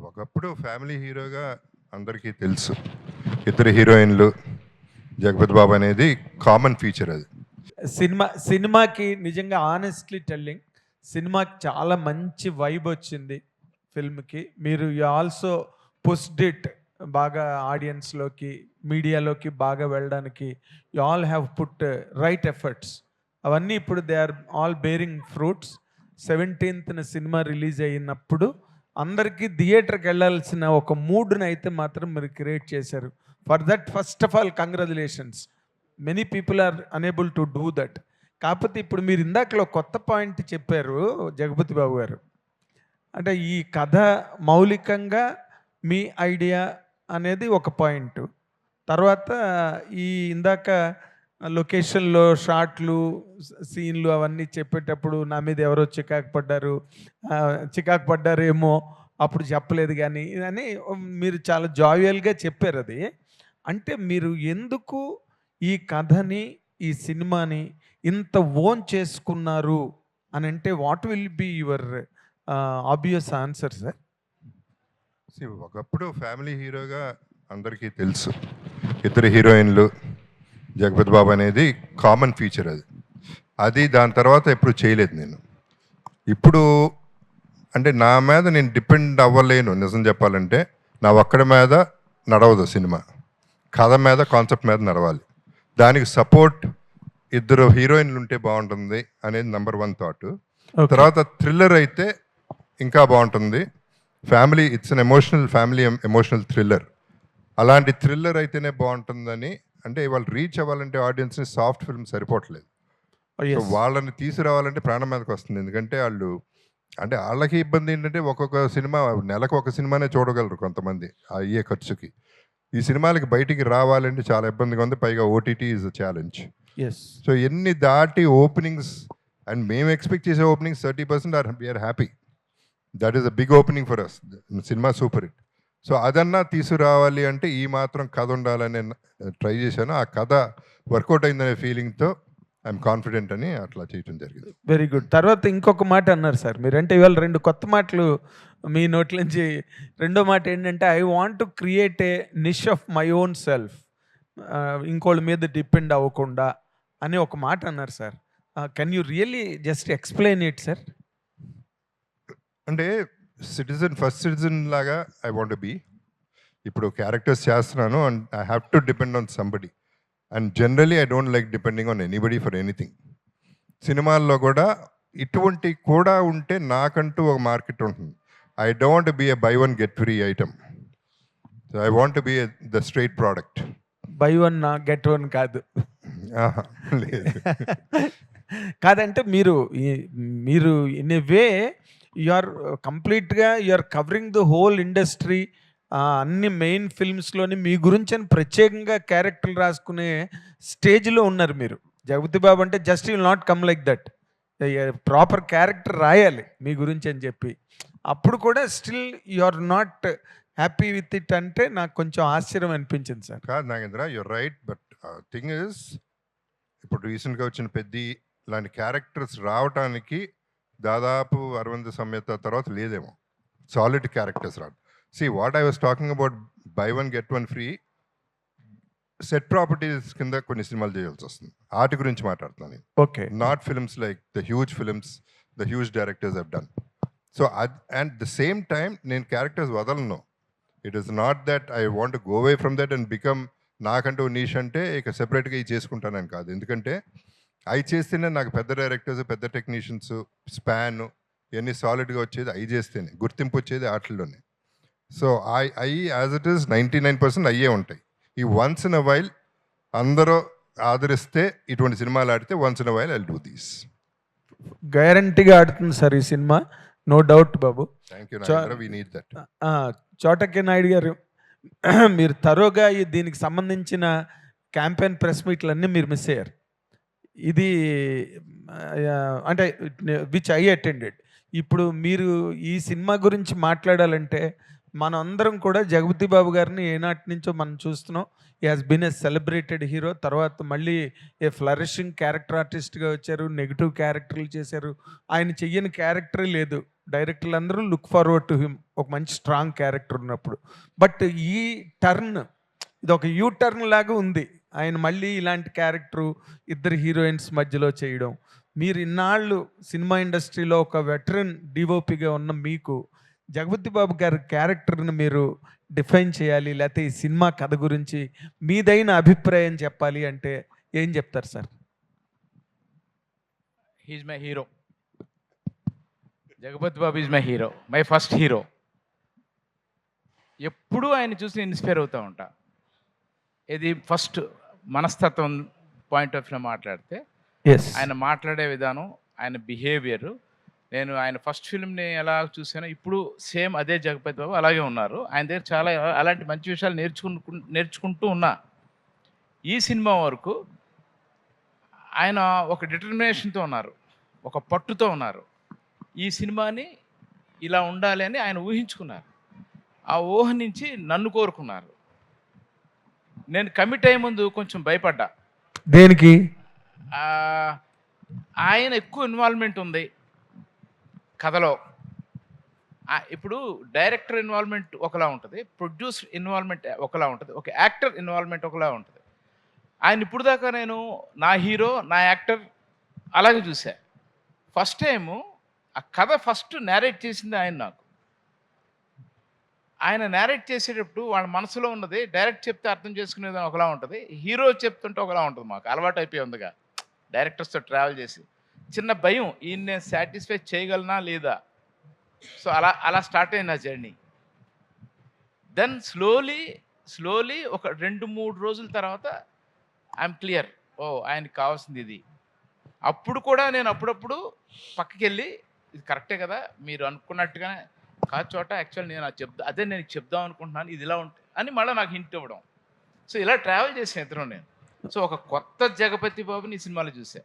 ఒకప్పుడు ఫ్యామిలీ హీరోగా అందరికీ తెలుసు. ఇద్దరు హీరోయిన్లు, జగపతి బాబు అనేది కామన్ ఫీచర్ అది. సినిమాకి నిజంగా ఆనెస్ట్లీ టెల్లింగ్, సినిమాకి చాలా మంచి వైబ్ వచ్చింది ఫిల్మ్కి. మీరు యు ఆల్సో పుష్డ్ ఇట్ బాగా ఆడియన్స్లోకి, మీడియాలోకి బాగా వెళ్ళడానికి. You all have put right efforts. అవన్నీ ఇప్పుడు they are all bearing fruits. 17th cinema release అయినప్పుడు అందరికీ థియేటర్కి వెళ్ళాల్సిన ఒక మూడ్ని అయితే మాత్రం మీరు క్రియేట్ చేశారు. For that first of all congratulations. Many people are unable to do that. కాకపోతే ఇప్పుడు మీరు ఇందాకలో కొత్త పాయింట్ చెప్పారు జగపతి బాబు గారు. అంటే ఈ కథ మౌలికంగా మీ ఐడియా అనేది ఒక పాయింట్. తర్వాత ఈ ఇందాక లొకేషన్లో షాట్లు, సీన్లు అవన్నీ చెప్పేటప్పుడు నా మీద ఎవరో చికాకు పడ్డారేమో అప్పుడు చెప్పలేదు కానీ అని మీరు చాలా జావియల్గా చెప్పారు. అది అంటే మీరు ఎందుకు ఈ కథని, ఈ సినిమాని ఇంత ఓన్ చేసుకున్నారు అని అంటే what will be your obvious answer sir? ఒకప్పుడు ఫ్యామిలీ హీరోగా అందరికీ తెలుసు. ఇద్దరు హీరోయిన్లు, జగపతి బాబు అనేది కామన్ ఫీచర్ అది దాని తర్వాత ఎప్పుడు చేయలేదు నేను. ఇప్పుడు అంటే నా మీద నేను డిపెండ్ అవ్వలేను. నిజం చెప్పాలంటే నా ఒక్కడి మీద నడవదు సినిమా. కథ మీద, కాన్సెప్ట్ మీద నడవాలి. దానికి సపోర్ట్ ఇద్దరు హీరోయిన్లు ఉంటే బాగుంటుంది అనేది నెంబర్ 1 థాట్. తర్వాత థ్రిల్లర్ అయితే ఇంకా బాగుంటుంది. Family, it's an emotional thriller. అలాంటి థ్రిల్లర్ అయితేనే బాగుంటుందని. అంటే ఇవాళ రీచ్ అవ్వాలంటే ఆడియన్స్ని సాఫ్ట్ ఫిల్మ్ సరిపోవట్లేదు. సో వాళ్ళని తీసుకురావాలంటే ప్రాణం మీదకి వస్తుంది. ఎందుకంటే వాళ్ళకి ఇబ్బంది ఏంటంటే ఒక్కొక్క సినిమా, నెలకు ఒక సినిమానే చూడగలరు కొంతమంది అయ్యే ఖర్చుకి. ఈ సినిమాలకి బయటికి రావాలంటే చాలా ఇబ్బందిగా ఉంది. పైగా OTT is a challenge. So ఎన్ని దాటి ఓపెనింగ్స్, అండ్ మేము ఎక్స్పెక్ట్ చేసే openings 30% we are happy. That is a big opening for us. సినిమా సూపర్ హిట్. సో అదన్నా తీసుకురావాలి అంటే ఈ మాత్రం కథ ఉండాలని ట్రై చేశాను. ఆ కథ వర్కౌట్ అయిందనే ఫీలింగ్తో ఐఎమ్ కాన్ఫిడెంట్ అని అట్లా చేయటం జరిగింది. Very good. తర్వాత ఇంకొక మాట అన్నారు సార్ మీరంటే, ఇవాళ 2 కొత్త మాటలు మీ నోట్ల నుంచి. రెండో మాట ఏంటంటే, I want to create a niche of my own self, ఇంకోళ్ళ మీద డిపెండ్ అవ్వకుండా అని ఒక మాట అన్నారు sir. Can you really just explain it sir? అంటే ఫస్ట్ సిటిజన్ లాగా ఐ వాంట్ బీ. ఇప్పుడు క్యారెక్టర్స్ చేస్తున్నాను and I have to depend on somebody. And generally I don't like depending on anybody for anything. సినిమాల్లో కూడా ఇటువంటి కూడా ఉంటే నాకంటూ ఒక మార్కెట్ ఉంటుంది. I don't be a by one get free item. I want be the straight product. Buy one get one కాదు. లేదు. కాదంటే మీరు in a way you are కంప్లీట్గా you are covering the whole industry. అన్ని main ఫిల్మ్స్లోని మీ గురించి అని ప్రత్యేకంగా క్యారెక్టర్లు రాసుకునే స్టేజ్లో ఉన్నారు మీరు. జగపతి బాబు అంటే just will not come like that. Proper character రాయాలి మీ గురించి అని చెప్పి. అప్పుడు కూడా still you are not happy with it అంటే నాకు కొంచెం ఆశ్చర్యం అనిపించింది సార్. కాదు Nagendra, you're right. But thing is, ఇప్పుడు రీసెంట్గా వచ్చిన పెద్ద ఇలాంటి క్యారెక్టర్స్ రావటానికి దాదాపు 60 సంవత్సరాల తర్వాత లేదేమో సాలిడ్ క్యారెక్టర్స్ రాదు. See, what I was talking about, buy one get one free, set properties కింద కొన్ని సినిమాలు చేయాల్సి వస్తుంది. వాటి గురించి మాట్లాడుతున్నాను నేను. Okay. Not films like the huge directors have done. So and the same time నేను క్యారెక్టర్స్ వదలను. It is not that I want go away from that and become నాకంటూ నీష్ అంటే ఇక సెపరేట్గా ఇవి చేసుకుంటానని కాదు. ఎందుకంటే అవి చేస్తేనే నాకు పెద్ద డైరెక్టర్స్, పెద్ద టెక్నీషియన్స్, స్పాన్ ఇవన్నీ సాలిడ్గా వచ్చేది అవి చేస్తేనే గుర్తింపు వచ్చేది వాటిల్లోనే. సో యాజ్ ఇట్ ఈస్ 99% అయ్యే ఉంటాయి. ఈ వన్స్ ఇన్ అ వైల్ అందరూ ఆదరిస్తే ఇటువంటి సినిమాలు ఆడితే once in a while I do these. గ్యారంటీగా ఆడుతుంది సార్ ఈ సినిమా, నో డౌట్ బాబు. Thank you Nagendra, we need that. చోటకే నాయుడు గారు, మీరు తరోగా దీనికి సంబంధించిన క్యాంపెయిన్ ప్రెస్ మీట్లన్నీ మీరు మిస్ అయ్యారు. ఇది అంటే విచ్ ఐ అటెండెడ్. ఇప్పుడు మీరు ఈ సినిమా గురించి మాట్లాడాలంటే మనం అందరం కూడా జగపతి బాబు గారిని ఏనాటి నుంచో మనం చూస్తున్నాం. He has been a celebrated hero. తర్వాత మళ్ళీ ఏ ఫ్లరిషింగ్ క్యారెక్టర్ ఆర్టిస్ట్గా వచ్చారు. నెగిటివ్ క్యారెక్టర్లు చేశారు. ఆయన చెయ్యని క్యారెక్టరే లేదు. డైరెక్టర్లు అందరూ లుక్ ఫార్వర్డ్ టు హిమ్, ఒక మంచి స్ట్రాంగ్ క్యారెక్టర్ ఉన్నప్పుడు. బట్ ఈ టర్న్ ఇది ఒక యూ టర్న్ లాగా ఉంది. ఆయన మళ్ళీ ఇలాంటి క్యారెక్టరు ఇద్దరు హీరోయిన్స్ మధ్యలో చేయడం. మీరు ఇన్నాళ్ళు సినిమా ఇండస్ట్రీలో ఒక వెటరన్ డిఓపిగా ఉన్న మీకు జగపతి బాబు గారి క్యారెక్టర్ని మీరు డిఫైన్ చేయాలి, లేకపోతే ఈ సినిమా కథ గురించి మీదైన అభిప్రాయం చెప్పాలి అంటే ఏం చెప్తారు sir? He's my hero. Jagapathi Babu is my hero, my first hero. ఎప్పుడూ ఆయన చూసి ఇన్స్పైర్ అవుతూ ఉంటా. ఇది ఫస్ట్ మనస్తత్వం పాయింట్ ఆఫ్ వ్యూ మాట్లాడితే ఆయన మాట్లాడే విధానం, ఆయన బిహేవియర్, నేను ఆయన ఫస్ట్ ఫిల్మ్ని ఎలా చూసానో ఇప్పుడు సేమ్ అదే జగపతి బాబు అలాగే ఉన్నారు. ఆయన దగ్గర చాలా అలాంటి మంచి విషయాలు నేర్చుకుంటూ ఉన్నా. ఈ సినిమా వరకు ఆయన ఒక డిటర్మినేషన్తో ఉన్నారు, ఒక పట్టుతో ఉన్నారు. ఈ సినిమాని ఇలా ఉండాలి అని ఆయన ఊహించుకున్నారు. ఆ ఊహ నుంచి నన్ను కోరుకున్నారు. నేను కమిట్ అయ్యే ముందు కొంచెం భయపడ్డా. దేనికి? ఆయన ఎక్కువ ఇన్వాల్వ్మెంట్ ఉంది కథలో. ఇప్పుడు డైరెక్టర్ ఇన్వాల్వ్మెంట్ ఒకలా ఉంటుంది, ప్రొడ్యూసర్ ఇన్వాల్వ్మెంట్ ఒకలా ఉంటుంది, ఒక యాక్టర్ ఇన్వాల్వ్మెంట్ ఒకలా ఉంటుంది. ఆయన ఇప్పుడు దాకా నేను నా హీరో, నా యాక్టర్ అలాగే చూసా. ఫస్ట్ టైము ఆ కథ ఫస్ట్ నేరేట్ చేసింది ఆయన నాకు. ఆయన నేరేట్ చేసేటప్పుడు వాళ్ళ మనసులో ఉన్నది డైరెక్ట్ చెప్తే అర్థం చేసుకునేది ఒకలా ఉంటుంది, హీరో చెప్తుంటే ఒకలా ఉంటుంది. మాకు అలవాటు అయిపోయి ఉందిగా డైరెక్టర్స్తో ట్రావెల్ చేసి. చిన్న భయం, ఈయన నేను సాటిస్ఫై చేయగలనా లేదా. సో అలా స్టార్ట్ అయింది నా జర్నీ. దెన్ స్లోలీ ఒక 2-3 రోజుల తర్వాత ఐఎమ్ క్లియర్, ఓ ఆయనకి కావాల్సింది ఇది. అప్పుడు కూడా నేను అప్పుడప్పుడు పక్కకి వెళ్ళి ఇది కరెక్టే కదా, మీరు అనుకున్నట్టుగానే కాదు చోట, యాక్చువల్ నేను అదే నేను చెప్దాం అనుకుంటున్నాను, ఇది ఇలా ఉంటుంది అని మళ్ళీ నాకు హింట్ ఇవ్వడం. సో ఇలా ట్రావెల్ చేసిన ఇద్దరు నేను. సో ఒక కొత్త జగపతి బాబుని ఈ సినిమాలో చూసా.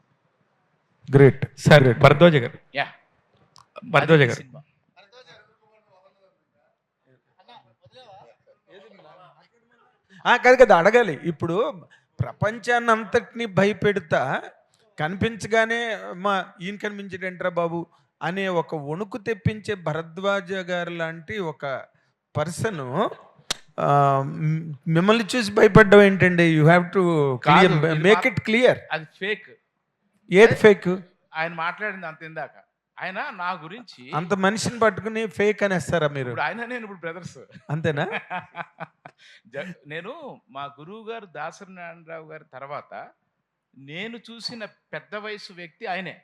Great sir. భరద్వాజ గారు. యా, భరద్వాజ గారు. సినిమా కాదు కదా అడగాలి. ఇప్పుడు ప్రపంచాన్ని అంతటినీ భయపెడతా కనిపించగానే మా ఈయన కనిపించేటంట్రా బాబు అనే ఒక వణుకు తెప్పించే భరద్వాజ గారు లాంటి ఒక పర్సన్ మిమ్మల్ని చూసి భయపడ్డం ఏంటండి? You have to make it clear. అది ఫేక్. ఏది ఫేక్? ఆయన మాట్లాడింది అంత ఇందాక. ఆయన నా గురించి అంత మనిషిని పట్టుకుని ఫేక్ అనేస్తారా మీరు? నేను ఇప్పుడు బ్రదర్స్ అంతేనా? నేను మా గురువు గారు దాసరి నారాయణరావు గారి తర్వాత నేను చూసిన పెద్ద వయసు వ్యక్తి ఆయనే.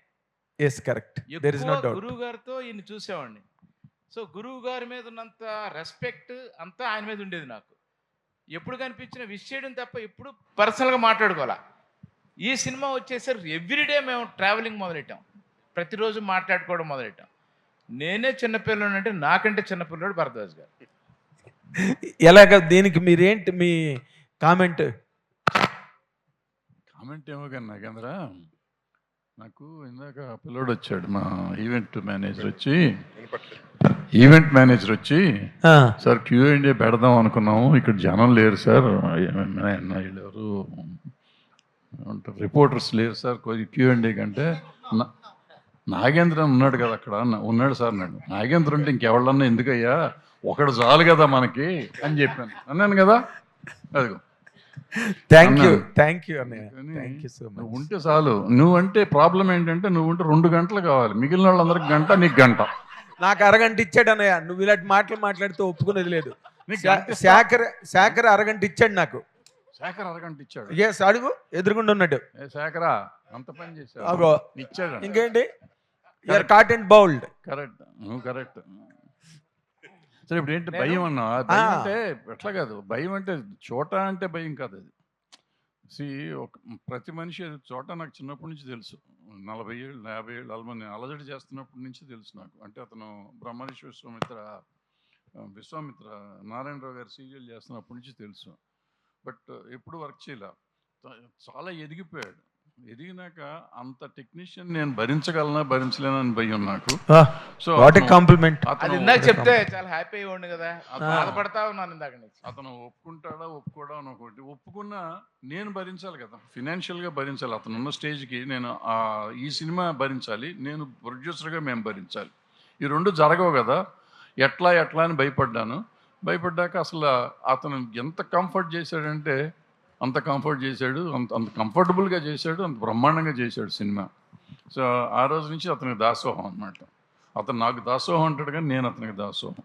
Yes, correct. There is no doubt. గురువు గారితో ఈయన చూసేవాడిని. సో గురువు గారి మీద ఉన్నంత రెస్పెక్ట్ అంతా ఆయన మీద ఉండేది నాకు. ఎప్పుడు కనిపించిన విష్ చేయడం తప్ప ఎప్పుడు పర్సనల్గా మాట్లాడుకోవాలా. ఈ సినిమా వచ్చేసరికి ఎవ్రీడే మేము ట్రావెలింగ్ మొదలెట్టాం, ప్రతిరోజు మాట్లాడుకోవడం మొదలెట్టాం. నేనే చిన్నపిల్లడు అంటే నాకంటే చిన్నపిల్లడు భరద్వాజ్ గారు. ఎలాగ దీనికి మీరేంటి మీ కామెంట్? కామెంట్ ఏమో కానీ నాకేంద్ర, నాకు ఇందాక పిల్లోడు వచ్చాడు, మా ఈవెంట్ మేనేజర్ వచ్చి సార్ Q&A పెడదాం అనుకున్నాము, ఇక్కడ జనం లేరు సార్, వీళ్ళెవరు రిపోర్టర్స్ లేరు సార్ Q&A కంటే. నాగేంద్రన్ ఉన్నాడు కదా అక్కడ, ఉన్నాడు సార్. నాగేంద్ర అంటే ఇంకెవళ్ళన్నా ఎందుకయ్యా, ఒకడు చాలు కదా మనకి అని చెప్పాను, అన్నాను కదా. అదిగో థ్యాంక్ యూ అన్నయ్య. నువ్వు ఉంటే చాలు. నువ్వంటే ప్రాబ్లం ఏంటంటే నువ్వు ఉంటే 2 గంటలు కావాలి, మిగిలిన వాళ్ళందరికి గంట, నీకు గంట. నాకు అరగంట ఇచ్చాడు అన్నయ్య. నువ్వు ఇలాంటి మాటలు మాట్లాడితే ఒప్పుకునేది లేదు. శేఖర్ అరగంట ఇచ్చాడు నాకు. శేఖర్ అరగంట ఇచ్చాడు? ఎస్, అడుగు, ఎదురుగుండా ఉన్నాడు. శేఖరా అంత పని చేశాడు, ఇచ్చాడు. ఇంకేంటి, you're caught and bowled. Correct, నువ్వు కరెక్ట్. సరే, ఇప్పుడు ఏంటి భయం అన్నా? భయం అంటే ఎట్లా కాదు, భయం అంటే చోట అంటే భయం కాదు. అది ప్రతి మనిషి చోట నాకు చిన్నప్పటి నుంచి తెలుసు. 40 ఏళ్ళు 50 ఏళ్ళు అలమని అలజడి చేస్తున్నప్పటి నుంచి తెలుసు నాకు. అంటే అతను బ్రహ్మర్షి విశ్వామిత్ర నారాయణరావు గారు సీరియల్ చేస్తున్నప్పటి నుంచి తెలుసు. బట్ ఎప్పుడు వర్క్ చేయలే. చాలా ఎదిగిపోయాడు. ఎదిగినాక అంత టెక్నీషియన్ నేను భరించలేనని భయం నాకు. So what a compliment. అది ఇందాక చెప్తే చాలా హ్యాపీ అయ్యి ఉండు కదా, బాధపడతా ఉన్నాను ఇందాక నుంచి. అతను ఒప్పుకుంటాడా ఒప్పుకోడా అని ఒకటి. ఒప్పుకున్నా నేను భరించాలి కదా, ఫినాన్షియల్గా భరించాలి. అతను ఉన్న స్టేజ్కి నేను ఈ సినిమా భరించాలి, నేను ప్రొడ్యూసర్గా మేము భరించాలి. ఈ రెండు జరగవు కదా. ఎట్లా అని భయపడ్డాక అసలు అతను ఎంత కంఫర్ట్ చేశాడంటే అంత కంఫర్ట్ చేశాడు, అంత కంఫర్టబుల్గా చేశాడు, అంత బ్రహ్మాండంగా చేశాడు సినిమా. సో ఆ రోజు నుంచి అతనికి దాసోహం అనమాట. అతను నాకు దాసోహం అంటాడు కానీ నేను అతనికి దాసోహం.